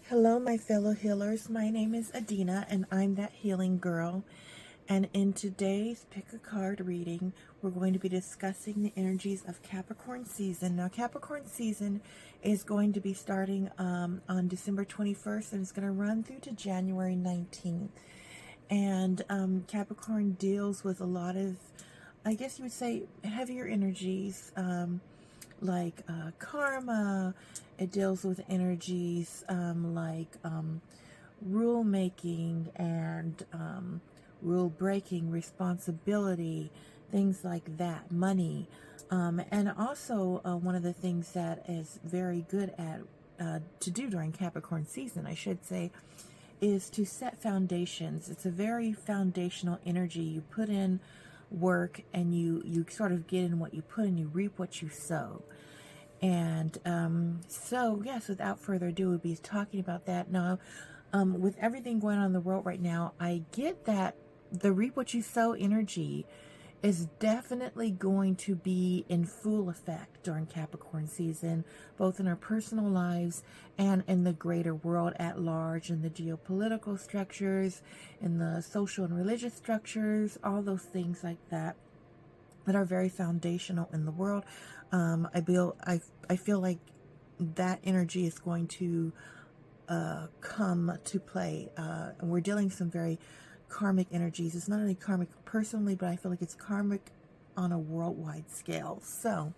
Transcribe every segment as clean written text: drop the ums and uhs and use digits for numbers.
Hello, my fellow healers. My name is Adina, and I'm that healing girl. And in today's Pick a Card reading, we're going to be discussing the energies of Capricorn season. Now, Capricorn season is going to be starting on December 21st, and it's going to run through to January 19th. And Capricorn deals with a lot of, I guess you would say, heavier energies. Like karma. It deals with energies like rule making and rule breaking, responsibility, things like that, money. And also one of the things that is very good at to do during Capricorn season, I should say, is to set foundations. It's a very foundational energy. You put in work and you sort of get in what you put in, you reap what you sow. And so yes, without further ado, we'll be talking about that. Now, with everything going on in the world right now, I get that the reap what you sow energy is definitely going to be in full effect during Capricorn season, both in our personal lives and in the greater world at large, in the geopolitical structures, in the social and religious structures, all those things like that are very foundational in the world. I feel like that energy is going to come to play. And we're dealing with some very karmic energies. It's not only karmic personally, but I feel like it's karmic on a worldwide scale. So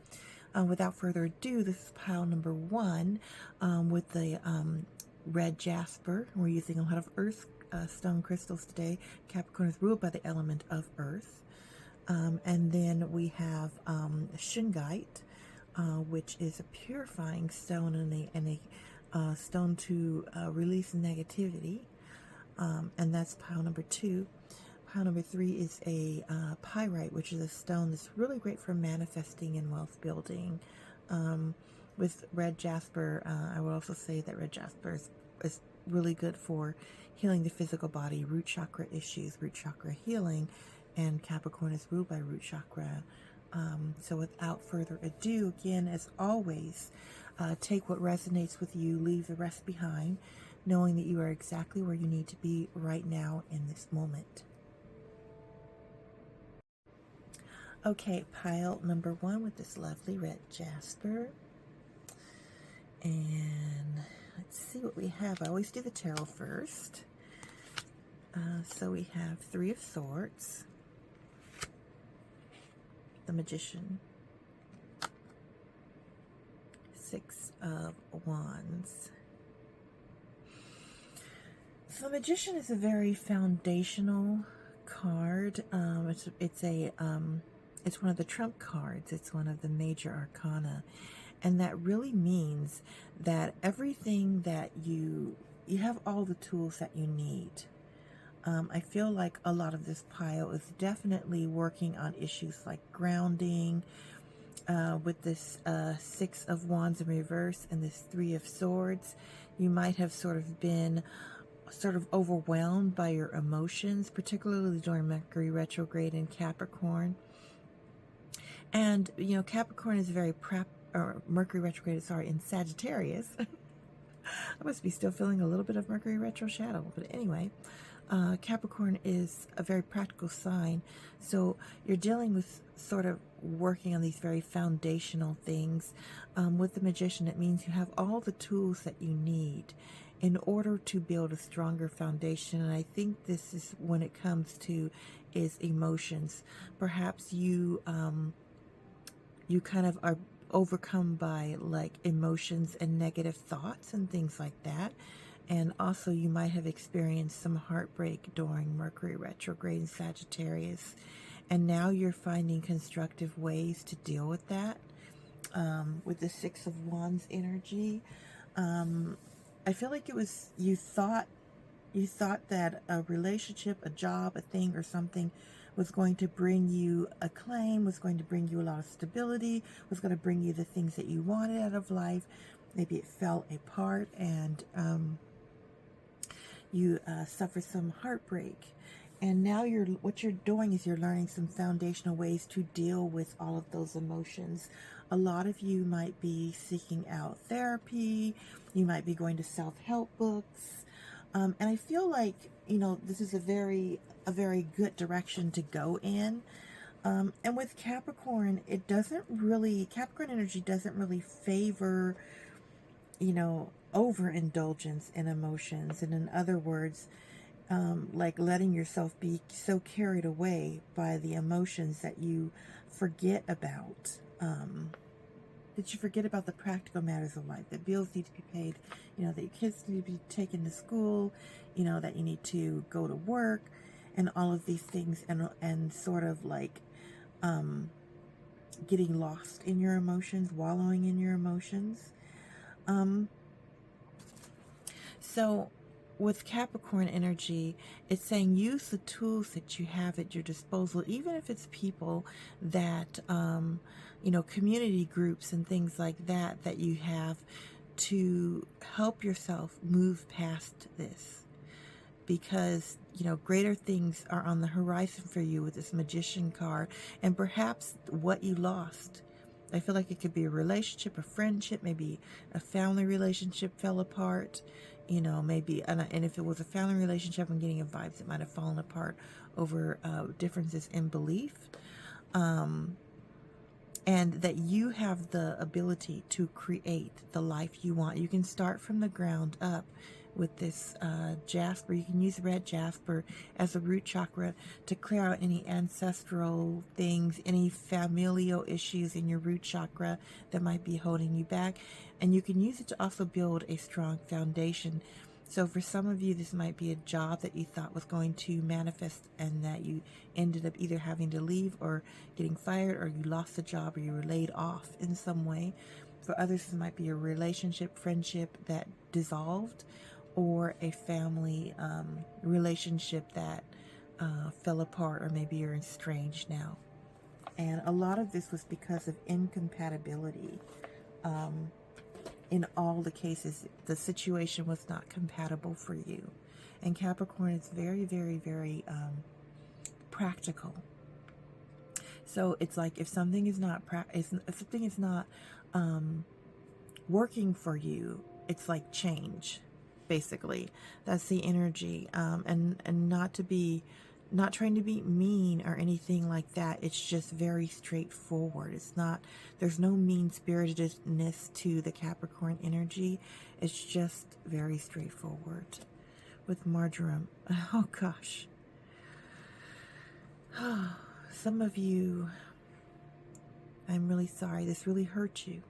without further ado, this is pile number 1 with the red Jasper. We're using a lot of earth stone crystals today. Capricorn is ruled by the element of earth. And then we have Shungite, which is a purifying stone and a stone to release negativity. And that's pile number 2. Pile number 3 is a Pyrite, which is a stone that's really great for manifesting and wealth building. With red Jasper, I would also say that red Jasper is really good for healing the physical body, root chakra issues, root chakra healing, and Capricorn is ruled by root chakra. So without further ado, again, as always, take what resonates with you, leave the rest behind, knowing that you are exactly where you need to be right now in this moment. Okay, pile number 1 with this lovely red Jasper. And let's see what we have. I always do the tarot first. So we have 3 of Swords, the Magician, 6 of Wands. So the Magician is a very foundational card. It's one of the trump cards. It's one of the major arcana, and that really means that everything that you have all the tools that you need. I feel like a lot of this pile is definitely working on issues like grounding, with this 6 of Wands in reverse and this 3 of Swords. You might have sort of been overwhelmed by your emotions, particularly during Mercury retrograde in Capricorn. And, you know, Capricorn is very Mercury retrograde, in Sagittarius. I must be still feeling a little bit of Mercury retro shadow, but anyway. Capricorn is a very practical sign, so you're dealing with sort of working on these very foundational things. With the Magician, it means you have all the tools that you need in order to build a stronger foundation. And I think this is when it comes to is emotions. Perhaps you kind of are overcome by like emotions and negative thoughts and things like that. And also you might have experienced some heartbreak during Mercury retrograde in Sagittarius. And now you're finding constructive ways to deal with that. With the 6 of Wands energy. I feel like it was, you thought that a relationship, a job, a thing or something was going to bring you acclaim, was going to bring you a lot of stability, was going to bring you the things that you wanted out of life. Maybe it fell apart and you suffer some heartbreak, and now what you're doing is you're learning some foundational ways to deal with all of those emotions. A lot of you might be seeking out therapy. You might be going to self-help books. And I feel like, this is a very good direction to go in. And with Capricorn, Capricorn energy doesn't really favor, overindulgence in emotions. And in other words, like letting yourself be so carried away by the emotions that you forget about. That you forget about the practical matters of life, that bills need to be paid, that your kids need to be taken to school, that you need to go to work, and all of these things, and sort of like getting lost in your emotions, wallowing in your emotions. So with Capricorn energy, it's saying use the tools that you have at your disposal, even if it's people that, community groups and things like that, that you have to help yourself move past this. Because, greater things are on the horizon for you with this Magician card, and perhaps what you lost. I feel like it could be a relationship, a friendship, maybe a family relationship fell apart, maybe, and if it was a family relationship, I'm getting a vibes it might have fallen apart over differences in belief, and that you have the ability to create the life you want. You can start from the ground up with this Jasper. You can use red Jasper as a root chakra to clear out any ancestral things, any familial issues in your root chakra that might be holding you back. And you can use it to also build a strong foundation. So for some of you, this might be a job that you thought was going to manifest and that you ended up either having to leave or getting fired, or you lost the job, or you were laid off in some way. For others, this might be a relationship, friendship that dissolved, or a family relationship that fell apart, or maybe you're estranged now. And a lot of this was because of incompatibility. In all the cases, the situation was not compatible for you. And Capricorn is very, very, very practical. So it's like if something is not working for you, it's like change. Basically, that's the energy, and not trying to be mean or anything like that. It's just very straightforward. There's no mean-spiritedness to the Capricorn energy. It's just very straightforward. With Marjoram, oh gosh, some of you, I'm really sorry, this really hurt you.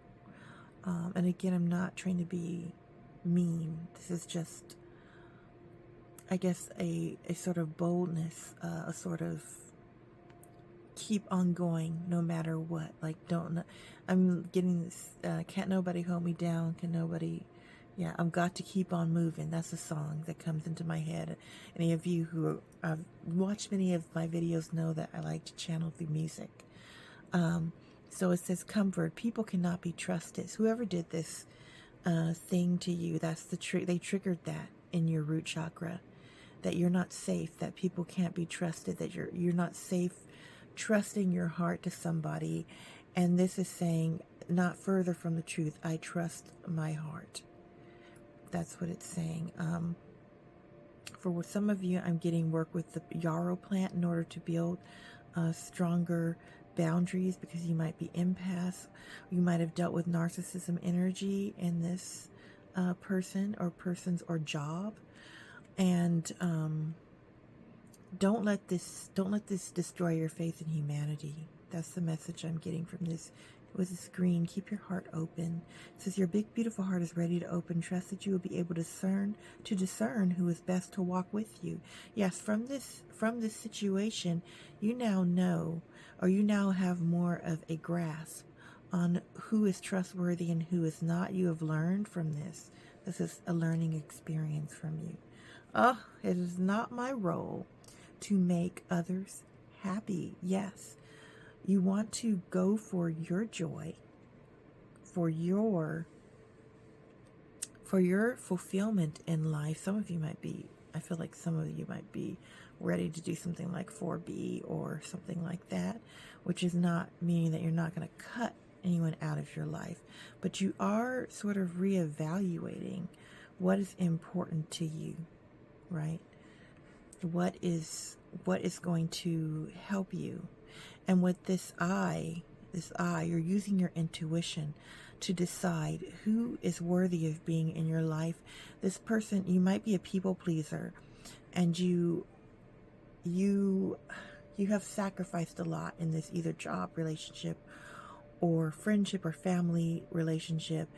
And again, I'm not trying to be mean. This is just, I guess, a sort of boldness, a sort of keep on going no matter what. Like, I'm getting this, can't nobody hold me down, I've got to keep on moving. That's a song that comes into my head. Any of you who have watched many of my videos know that I like to channel through music. So it says comfort. People cannot be trusted. So whoever did this thing to you, that's the trick. They triggered that in your root chakra, that you're not safe, that people can't be trusted, that you're not safe trusting your heart to somebody. And this is saying, not further from the truth. I trust my heart. That's what it's saying. For some of you, I'm getting work with the yarrow plant in order to build stronger boundaries, because you might be empaths. You might have dealt with narcissism energy in this person or persons or job. And don't let this destroy your faith in humanity. That's the message I'm getting from this. With this green, keep your heart open. It says your big beautiful heart is ready to open. Trust that you will be able to discern who is best to walk with you. Yes, from this situation, you now know, or you now have more of a grasp on who is trustworthy and who is not. You have learned from this. This is a learning experience from you. Oh, it is not my role to make others happy. Yes. You want to go for your joy, for your fulfillment in life. Some of you might be, I feel like some of you might be ready to do something like 4B or something like that, which is not meaning that you're not going to cut anyone out of your life, but you are sort of reevaluating what is important to you, right? What is going to help you. And with this eye, you're using your intuition to decide who is worthy of being in your life. This person, you might be a people pleaser, and you have sacrificed a lot in this either job relationship or friendship or family relationship,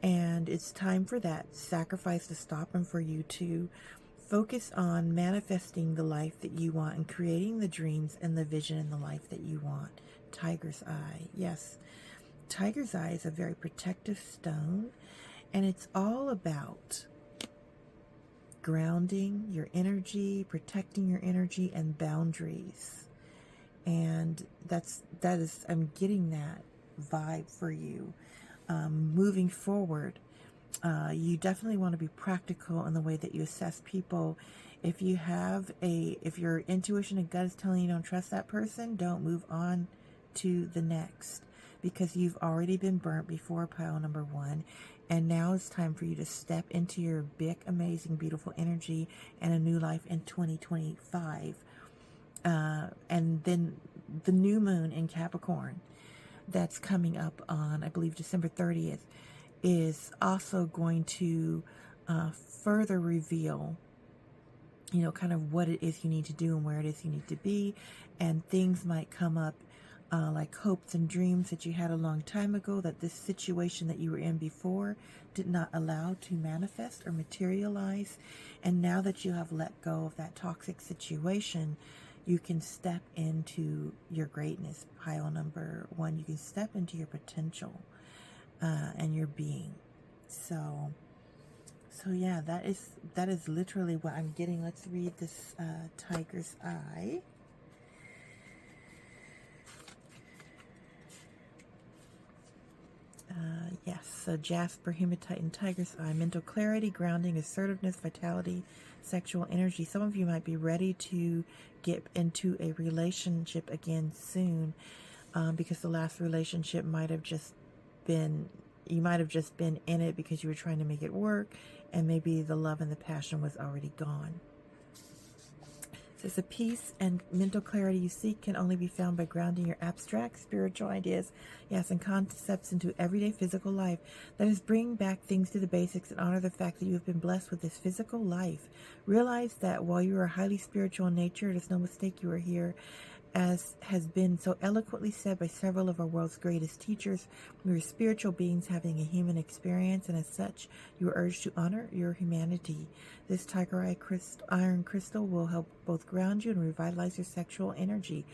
and it's time for that sacrifice to stop and for you to focus on manifesting the life that you want and creating the dreams and the vision and the life that you want. Tiger's eye. Yes, tiger's eye is a very protective stone, and it's all about grounding your energy, protecting your energy, and boundaries. And that is, I'm getting that vibe for you. Moving forward, you definitely want to be practical in the way that you assess people. If your intuition and gut is telling you don't trust that person, don't move on to the next, because you've already been burnt before, pile number one. And now it's time for you to step into your big, amazing, beautiful energy and a new life in 2025. And then the new moon in Capricorn that's coming up on, I believe, December 30th, is also going to further reveal, kind of what it is you need to do and where it is you need to be. And things might come up like hopes and dreams that you had a long time ago that this situation that you were in before did not allow to manifest or materialize. And now that you have let go of that toxic situation, you can step into your greatness. Pile number one, you can step into your potential and your being. So yeah, that is literally what I'm getting. Let's read this tiger's eye. Yes, so Jasper, hematite, and tiger's eye. Mental clarity, grounding, assertiveness, vitality, sexual energy. Some of you might be ready to get into a relationship again soon, because the last relationship might have just been, you might have just been in it because you were trying to make it work, and maybe the love and the passion was already gone. Says the peace and mental clarity you seek can only be found by grounding your abstract spiritual ideas, yes, and concepts into everyday physical life. That is, bring back things to the basics and honor the fact that you have been blessed with this physical life. Realize that while you are highly spiritual in nature, it is no mistake you are here. As has been so eloquently said by several of our world's greatest teachers, we are spiritual beings having a human experience, and as such, you are urged to honor your humanity. This tiger eye iron crystal will help both ground you and revitalize your sexual energy.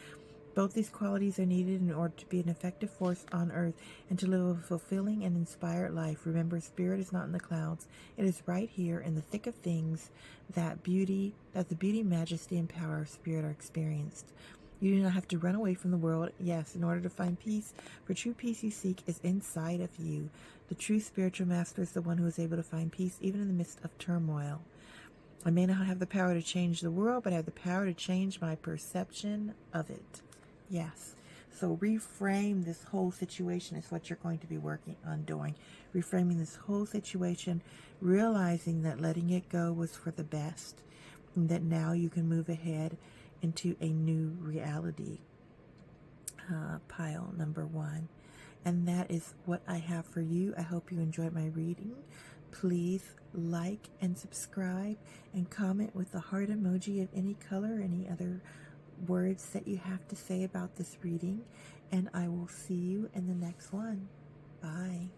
Both these qualities are needed in order to be an effective force on earth and to live a fulfilling and inspired life. Remember, spirit is not in the clouds. It is right here in the thick of things that the beauty, majesty, and power of spirit are experienced. You do not have to run away from the world. Yes, in order to find peace, for true peace you seek is inside of you. The true spiritual master is the one who is able to find peace even in the midst of turmoil. I may not have the power to change the world, but I have the power to change my perception of it. Yes. So reframe this whole situation is what you're going to be working on doing. Reframing this whole situation, realizing that letting it go was for the best, and that now you can move ahead into a new reality. Pile number one. And that is what I have for you. I hope you enjoyed my reading. Please like and subscribe and comment with the heart emoji of any color, any other words that you have to say about this reading. And I will see you in the next one. Bye.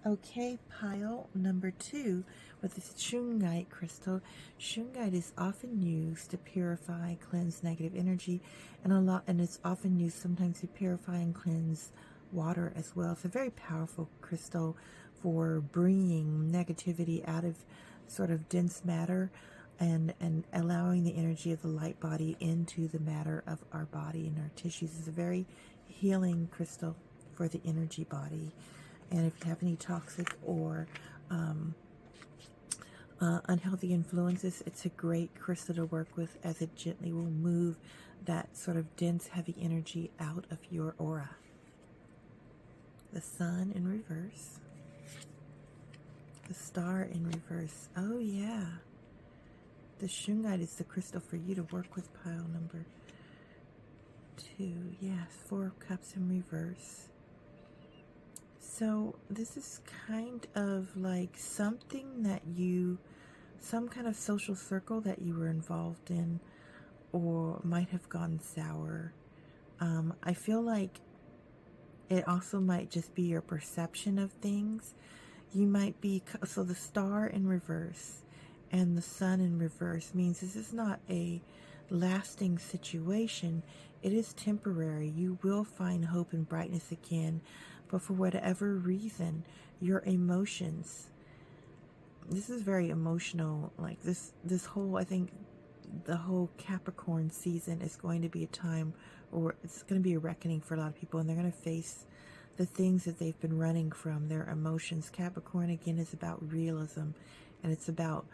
Okay, pile number two with this Shungite crystal. Shungite is often used to purify, cleanse negative energy, and it's often used sometimes to purify and cleanse water as well. It's a very powerful crystal for bringing negativity out of sort of dense matter and allowing the energy of the light body into the matter of our body and our tissues. It's a very healing crystal for the energy body. And if you have any toxic or unhealthy influences, it's a great crystal to work with, as it gently will move that sort of dense, heavy energy out of your aura. The sun in reverse. The star in reverse. Oh yeah. The Shungite is the crystal for you to work with, pile number 2. Yes, 4 of Cups in reverse. So this is kind of like something that some kind of social circle that you were involved in, or might have gone sour. I feel like it also might just be your perception of things. You might be, so the star in reverse and the sun in reverse means this is not a lasting situation. It is temporary. You will find hope and brightness again, but for whatever reason, your emotions, this is very emotional. Like this whole, I think the whole Capricorn season is going to be a time, or it's going to be a reckoning for a lot of people, and they're going to face the things that they've been running from, their emotions. Capricorn, again, is about realism, and it's about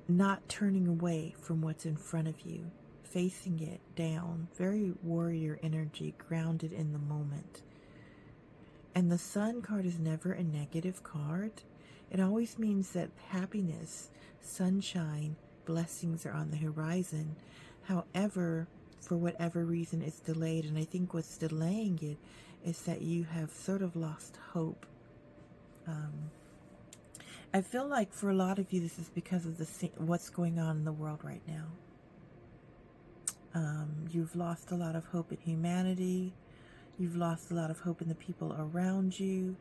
not turning away from what's in front of you, facing it down. Very warrior energy, grounded in the moment. And the sun card is never a negative card. It always means that happiness, sunshine, blessings are on the horizon. However, for whatever reason, it's delayed. And I think what's delaying it is that you have sort of lost hope. I feel like for a lot of you, this is because of what's going on in the world right now. You've lost a lot of hope in humanity. You've lost a lot of hope in the people around you.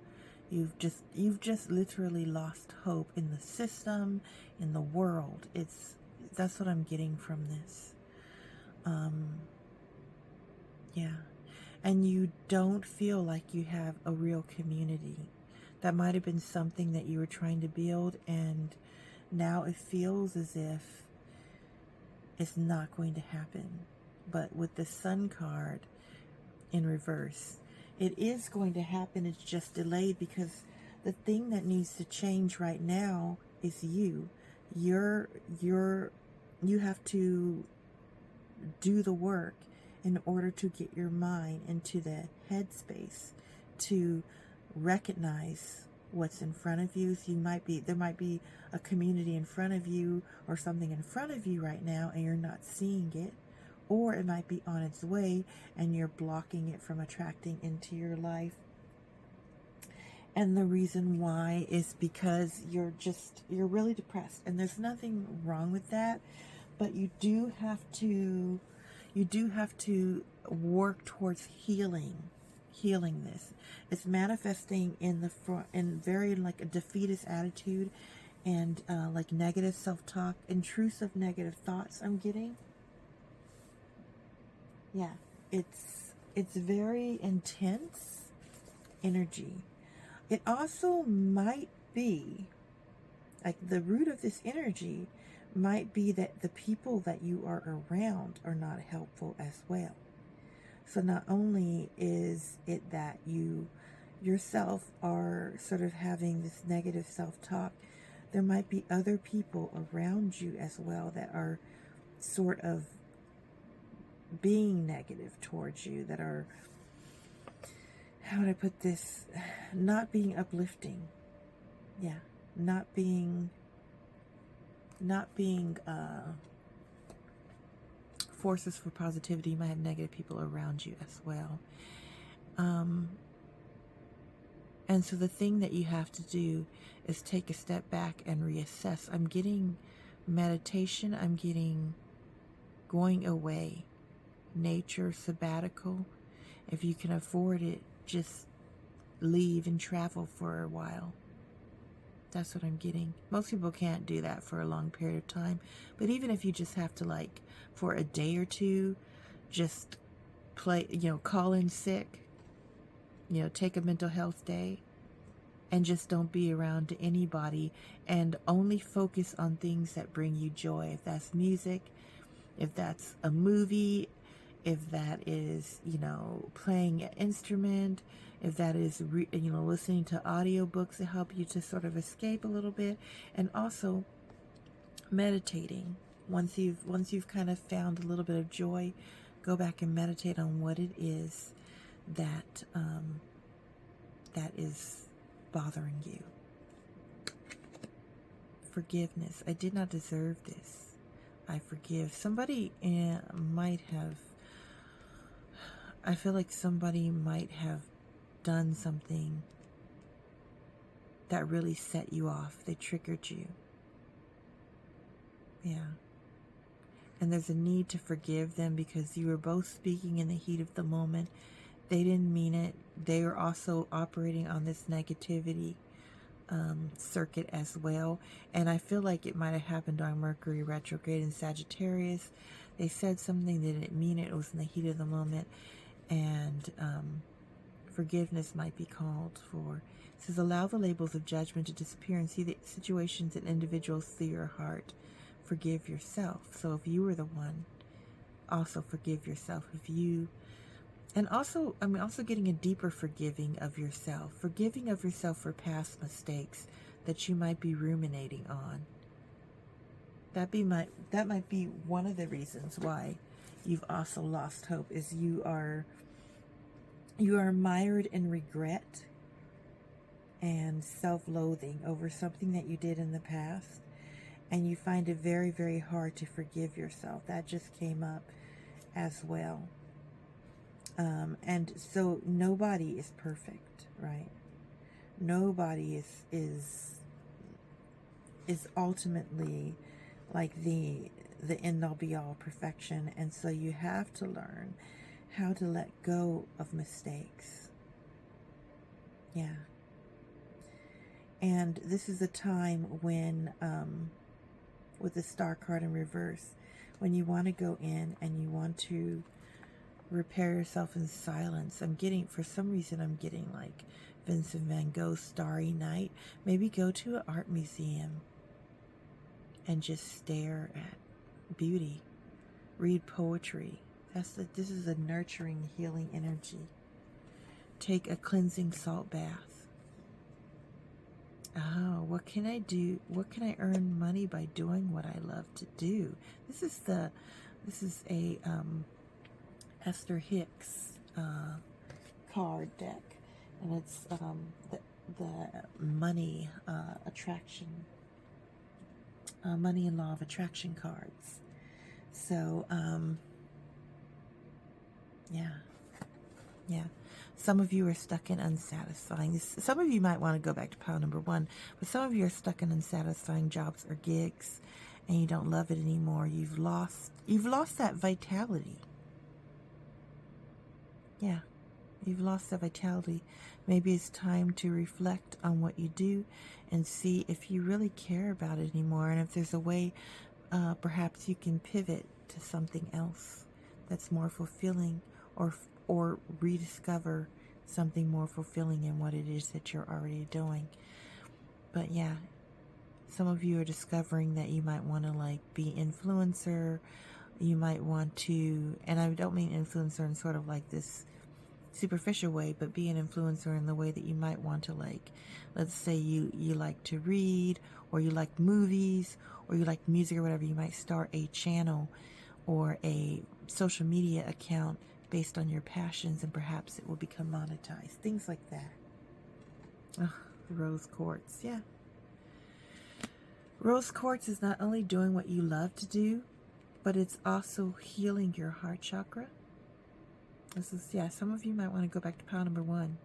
You've just literally lost hope in the system, in the world. That's what I'm getting from this. Yeah. And you don't feel like you have a real community. That might have been something that you were trying to build, and now it feels as if it's not going to happen. But with the Sun card in reverse, it is going to happen. It's just delayed because the thing that needs to change right now is you. You have to do the work in order to get your mind into the headspace to recognize what's in front of you. So there might be a community in front of you or something in front of you right now, and you're not seeing it. Or it might be on its way and you're blocking it from attracting into your life. And the reason why is because you're really depressed, and there's nothing wrong with that, but you do have to work towards healing this. It's manifesting in very like a defeatist attitude, and like negative self-talk, intrusive negative thoughts I'm getting. Yeah, it's very intense energy. It also might be, like, the root of this energy might be that the people that you are around are not helpful as well. So not only is it that you yourself are sort of having this negative self-talk, there might be other people around you as well that are sort of being negative towards you, that are, how would I put this, not being uplifting. Yeah, not being forces for positivity. You might have negative people around you as well. And so the thing that you have to do is take a step back and reassess. I'm getting meditation. I'm getting going away, nature, sabbatical. If you can afford it, just leave and travel for a while. That's what I'm getting. Most people can't do that for a long period of time. But even if you just have to, like, for a day or two, just call in sick, take a mental health day, and just don't be around to anybody, and only focus on things that bring you joy. If that's music, if that's a movie, if that is, playing an instrument, if that is, listening to audiobooks to help you to sort of escape a little bit. And also meditating. Once you've kind of found a little bit of joy, go back and meditate on what it is that that is bothering you. Forgiveness. I did not deserve this. I forgive. Somebody might have, I feel like somebody might have done something that really set you off. They triggered you. Yeah. And there's a need to forgive them because you were both speaking in the heat of the moment. They didn't mean it. They were also operating on this negativity circuit as well. And I feel like it might have happened on Mercury retrograde in Sagittarius. They said something, they didn't mean it. It was in the heat of the moment. And forgiveness might be called for. It says, allow the labels of judgment to disappear and see the situations and individuals through your heart. Forgive yourself. So if you were the one, also forgive yourself. If you, and also, also getting a deeper forgiving of yourself for past mistakes that you might be ruminating on. That might be one of the reasons why you've also lost hope, is you are mired in regret and self-loathing over something that you did in the past, and you find it very, very hard to forgive yourself. That just came up as well. And so nobody is perfect, right? Nobody is ultimately like the end all be all perfection. And so you have to learn how to let go of mistakes. Yeah. And this is a time when, with the Star card in reverse, when you want to go in and you want to repair yourself in silence. For some reason, I'm getting like Vincent van Gogh's Starry Night. Maybe go to an art museum and just stare at beauty. Read poetry. This is a nurturing, healing energy. Take a cleansing salt bath. Oh, what can I do? What can I earn money by doing what I love to do? This is a Esther Hicks card deck, and it's the money attraction, money and law of attraction cards. So yeah. Some of you are stuck in unsatisfying. Some of you might want to go back to pile number 1, but some of you are stuck in unsatisfying jobs or gigs, and you don't love it anymore. You've lost that vitality. Yeah, you've lost that vitality. Maybe it's time to reflect on what you do and see if you really care about it anymore, and if there's a way, perhaps you can pivot to something else that's more fulfilling, or rediscover something more fulfilling in what it is that you're already doing. But yeah, some of you are discovering that you might want to like be influencer. You might want to, and I don't mean influencer in sort of like this superficial way, but be an influencer in the way that you might want to, like, let's say you like to read, or you like movies, or you like music or whatever. You might start a channel or a social media account based on your passions, and perhaps it will become monetized. Things like that. Oh, rose quartz. Yeah. Rose quartz is not only doing what you love to do, but it's also healing your heart chakra. Some of you might want to go back to pile number 1.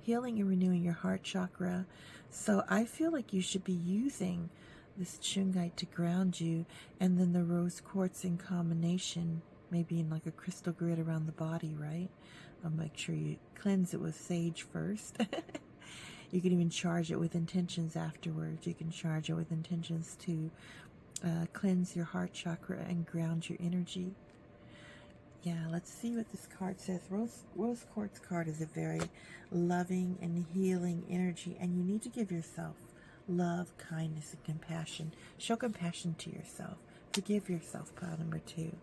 Healing and renewing your heart chakra. So I feel like you should be using this Shungite to ground you, and then the rose quartz in combination, maybe in like a crystal grid around the body, right? I'll make sure you cleanse it with sage first. You can even charge it with intentions afterwards. You can charge it with intentions to cleanse your heart chakra and ground your energy. Yeah, let's see what this card says. Rose quartz card is a very loving and healing energy, and you need to give yourself love, kindness, and compassion. Show compassion to yourself. Forgive yourself, pile number 2.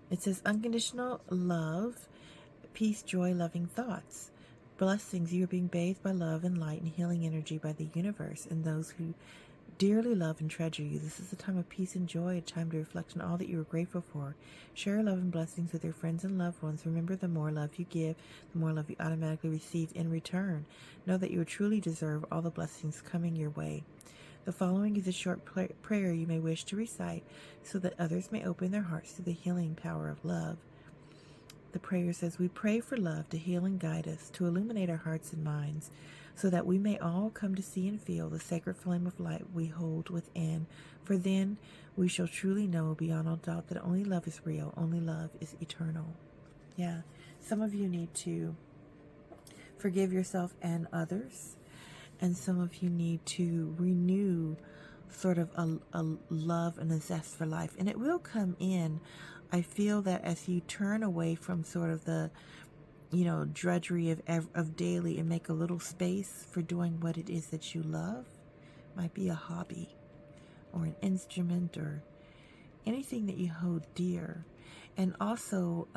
It says unconditional love, peace, joy, loving thoughts. Blessings. You are being bathed by love and light and healing energy by the universe and those who dearly love and treasure you. This is a time of peace and joy, a time to reflect on all that you are grateful for. Share love and blessings with your friends and loved ones. Remember, the more love you give, the more love you automatically receive in return. Know that you truly deserve all the blessings coming your way. The following is a short prayer you may wish to recite so that others may open their hearts to the healing power of love. The prayer says, we pray for love to heal and guide us, to illuminate our hearts and minds, so that we may all come to see and feel the sacred flame of light we hold within. For then we shall truly know beyond all doubt that only love is real, only love is eternal. Yeah, some of you need to forgive yourself and others, and some of you need to renew sort of a love and a zest for life. And it will come in. I feel that as you turn away from sort of the, drudgery of daily and make a little space for doing what it is that you love, might be a hobby or an instrument or anything that you hold dear. And also,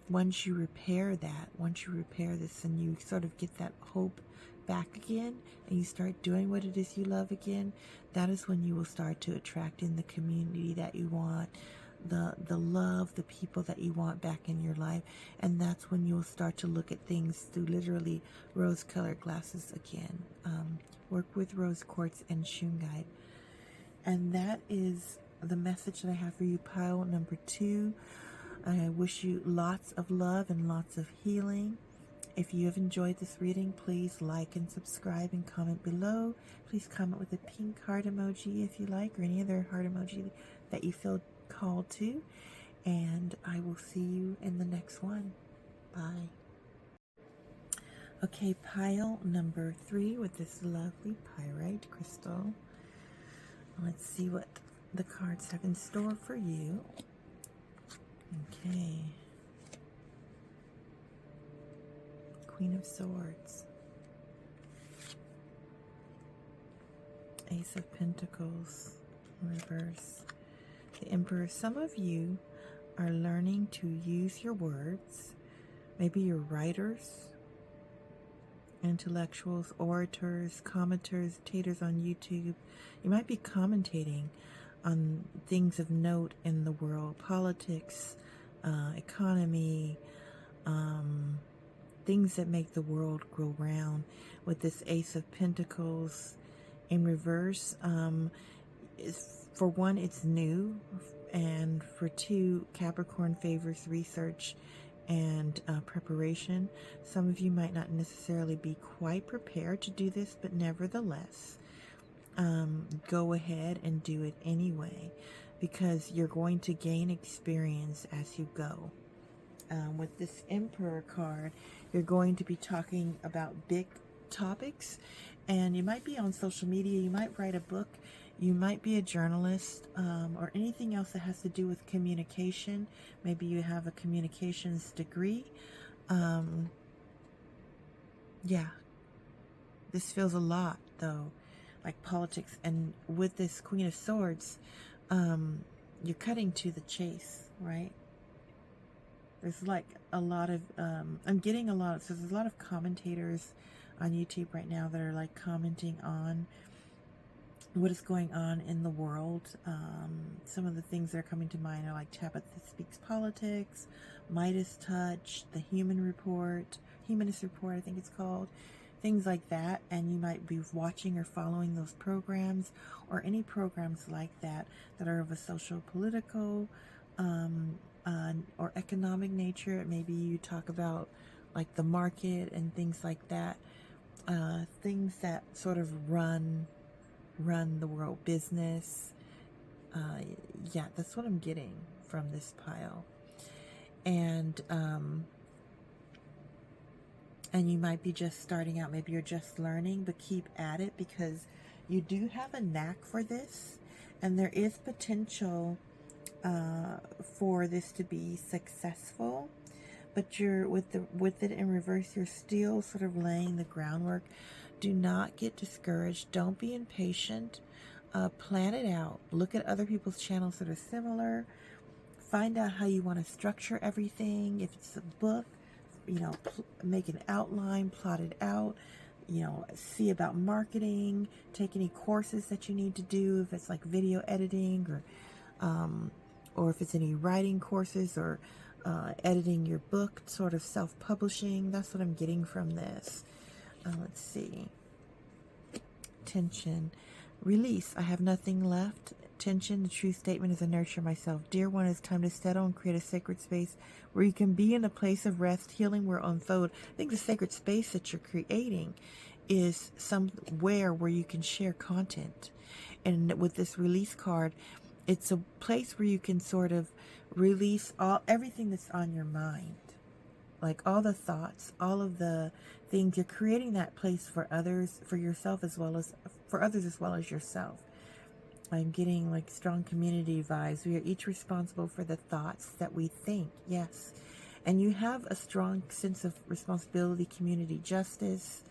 once you repair this and you sort of get that hope back again and you start doing what it is you love again, that is when you will start to attract in the community that you want, the love, the people that you want back in your life. And that's when you'll start to look at things through literally rose-colored glasses again. Work with rose quartz and shungite. And that is the message that I have for you, pile number 2. I wish you lots of love and lots of healing. If you have enjoyed this reading, please like and subscribe and comment below. Please comment with a pink heart emoji if you like, or any other heart emoji that you feel called to. And I will see you in the next one. Bye. Okay, pile number 3 with this lovely pyrite crystal. Let's see what the cards have in store for you. Okay. Queen of Swords. Ace of Pentacles. Reverse. The Emperor. Some of you are learning to use your words. Maybe you're writers, intellectuals, orators, commentators on YouTube. You might be commentating on things of note in the world, politics, economy, things that make the world go round. With this Ace of Pentacles in reverse, for one, it's new, and for 2, Capricorn favors research and preparation. Some of you might not necessarily be quite prepared to do this, but nevertheless, go ahead and do it anyway, because you're going to gain experience as you go. With this Emperor card, you're going to be talking about big topics, and you might be on social media, you might write a book, you might be a journalist, or anything else that has to do with communication. Maybe you have a communications degree. Yeah, this feels a lot though like politics. And with this Queen of Swords, you're cutting to the chase, right? There's like a lot of I'm getting a lot, so there's a lot of commentators on YouTube right now that are like commenting on what is going on in the world. Some of the things that are coming to mind are like Tabitha Speaks Politics, Midas Touch, the Humanist Report, I think it's called, things like that. And you might be watching or following those programs, or any programs like that that are of a social, political, or economic nature. Maybe you talk about like the market and things like that, things that sort of run the world, business. Yeah, that's what I'm getting from this pile. And you might be just starting out, maybe you're just learning, but keep at it, because you do have a knack for this, and there is potential for this to be successful. But you're with it in reverse, you're still sort of laying the groundwork. Do not get discouraged. Don't be impatient. Plan it out. Look at other people's channels that are similar. Find out how you want to structure everything. If it's a book, make an outline, plot it out. see about marketing, take any courses that you need to do, if it's like video editing or if it's any writing courses or editing your book, sort of self-publishing. That's what I'm getting from this. Let's see. Tension. Release. I have nothing left. Tension. The true statement is I nurture myself. Dear one, it's time to settle and create a sacred space where you can be in a place of rest. Healing will unfold. I think the sacred space that you're creating is somewhere where you can share content. And with this release card, it's a place where you can sort of release everything that's on your mind. Like all the thoughts, all of the things. You're creating that place for others, for yourself as well as for others as well as yourself. I'm getting like strong community vibes. We are each responsible for the thoughts that we think. Yes. And you have a strong sense of responsibility, community justice.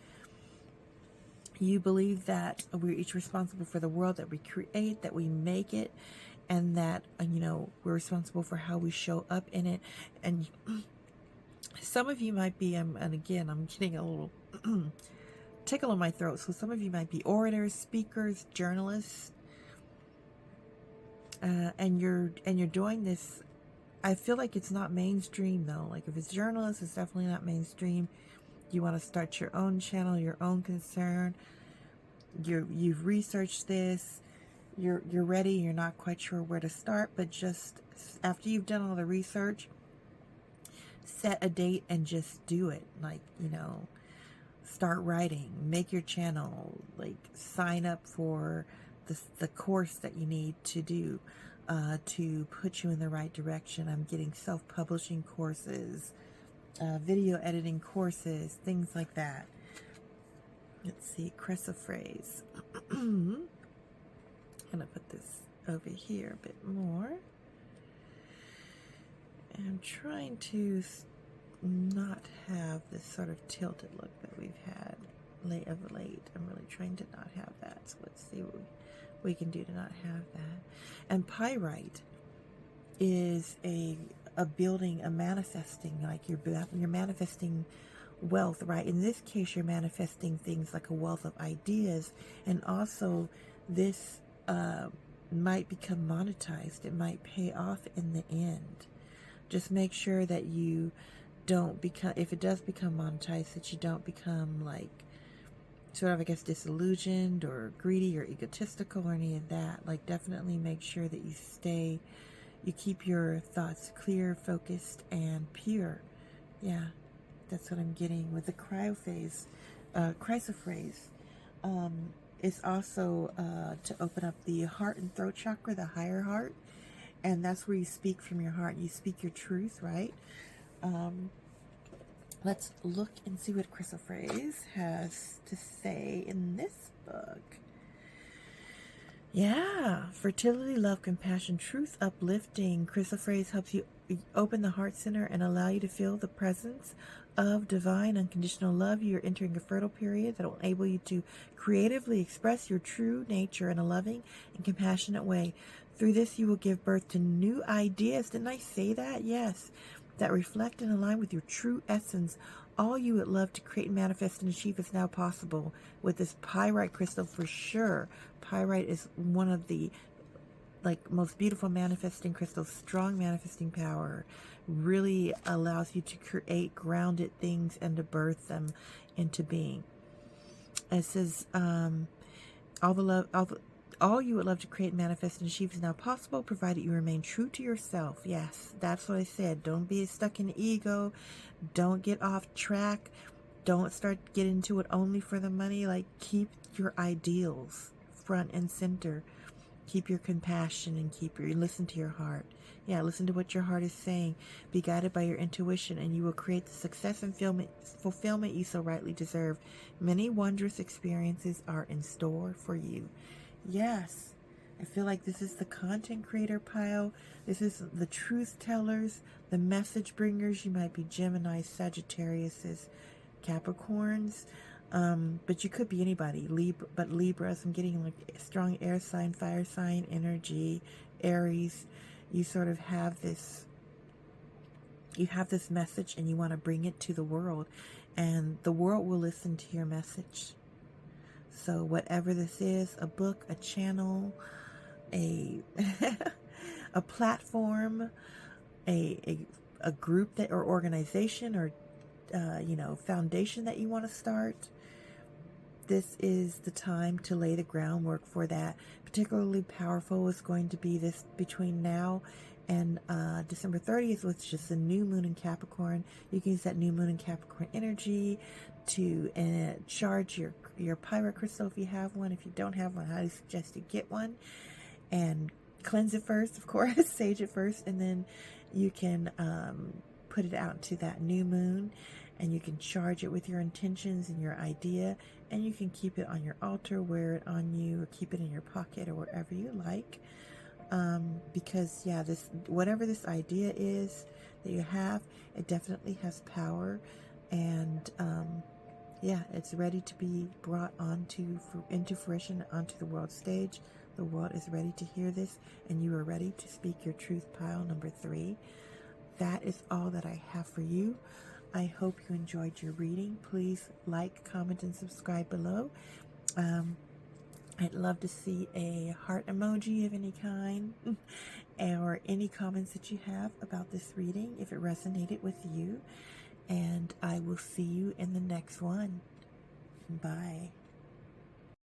You believe that we're each responsible for the world that we create, that we make it, and that, we're responsible for how we show up in it. And some of you might be, and again, I'm getting a little tickle in my throat. So some of you might be orators, speakers, journalists, and you're doing this. I feel like it's not mainstream though. Like if it's journalists, it's definitely not mainstream. You want to start your own channel, your own concern. You've researched this. You're ready. You're not quite sure where to start, but just after you've done all the research, set a date and just do it. Like, start writing, make your channel, like sign up for the course that you need to do to put you in the right direction. I'm getting self-publishing courses, video editing courses, things like that. Let's see, chrysophrase. I'm gonna put this over here a bit more. I'm trying to not have this sort of tilted look that we've had of late. I'm really trying to not have that. So let's see what we can do to not have that. And pyrite is a building, a manifesting, like you're manifesting wealth, right? In this case, you're manifesting things like a wealth of ideas, and also this might become monetized. It might pay off in the end. Just make sure that you don't become, if it does become monetized, that you don't become like sort of, I guess, disillusioned or greedy or egotistical or any of that. Like definitely make sure that you keep your thoughts clear, focused, and pure. Yeah, that's what I'm getting with the chrysophrase. It's also to open up the heart and throat chakra, the higher heart. And that's where you speak from your heart. You speak your truth, right? Let's look and see what chrysophrase has to say in this book. Yeah, fertility, love, compassion, truth, uplifting. Chrysophrase helps you open the heart center and allow you to feel the presence of divine unconditional love. You're entering a fertile period that will enable you to creatively express your true nature in a loving and compassionate way. Through this, you will give birth to new ideas. Didn't I say that? Yes. That reflect and align with your true essence. All you would love to create, manifest, and achieve is now possible with this pyrite crystal for sure. Pyrite is one of the most beautiful manifesting crystals. Strong manifesting power. Really allows you to create grounded things and to birth them into being. It says, all you would love to create, manifest, and achieve is now possible, provided you remain true to yourself. Yes, that's what I said. Don't be stuck in ego. Don't get off track. Don't start getting into it only for the money. Like, keep your ideals front and center. Keep your compassion and listen to your heart. Yeah, listen to what your heart is saying. Be guided by your intuition, and you will create the success and fulfillment you so rightly deserve. Many wondrous experiences are in store for you. Yes, I feel like this is the content creator pile. This is the truth tellers, the message bringers. You might be Gemini, Sagittariuses, Capricorns, but you could be anybody. But Libras, I'm getting like strong air sign, fire sign energy. Aries, you sort of have this. You have this message and you want to bring it to the world. and the world will listen to your message. So whatever this is, a book, a channel, a a platform, a group that or organization or foundation that you want to start, this is the time to lay the groundwork for that. Particularly powerful is going to be this between now and December 30th, which is the new moon in Capricorn. You can use that new moon in Capricorn energy to charge your Pyrite crystal if you have one. If you don't have one, I highly suggest you get one and cleanse it first, of course, sage it first, and then you can put it out into that new moon, and you can charge it with your intentions and your idea, and you can keep it on your altar, wear it on you, or keep it in your pocket or wherever you like. Because this whatever this idea is that you have, it definitely has power, and it's ready to be brought into fruition, onto the world stage. The world is ready to hear this, and you are ready to speak your truth. Pile number 3. That is all that I have for you. I hope you enjoyed your reading. Please like, comment, and subscribe below. I'd love to see a heart emoji of any kind or any comments that you have about this reading if it resonated with you. And I will see you in the next one. Bye.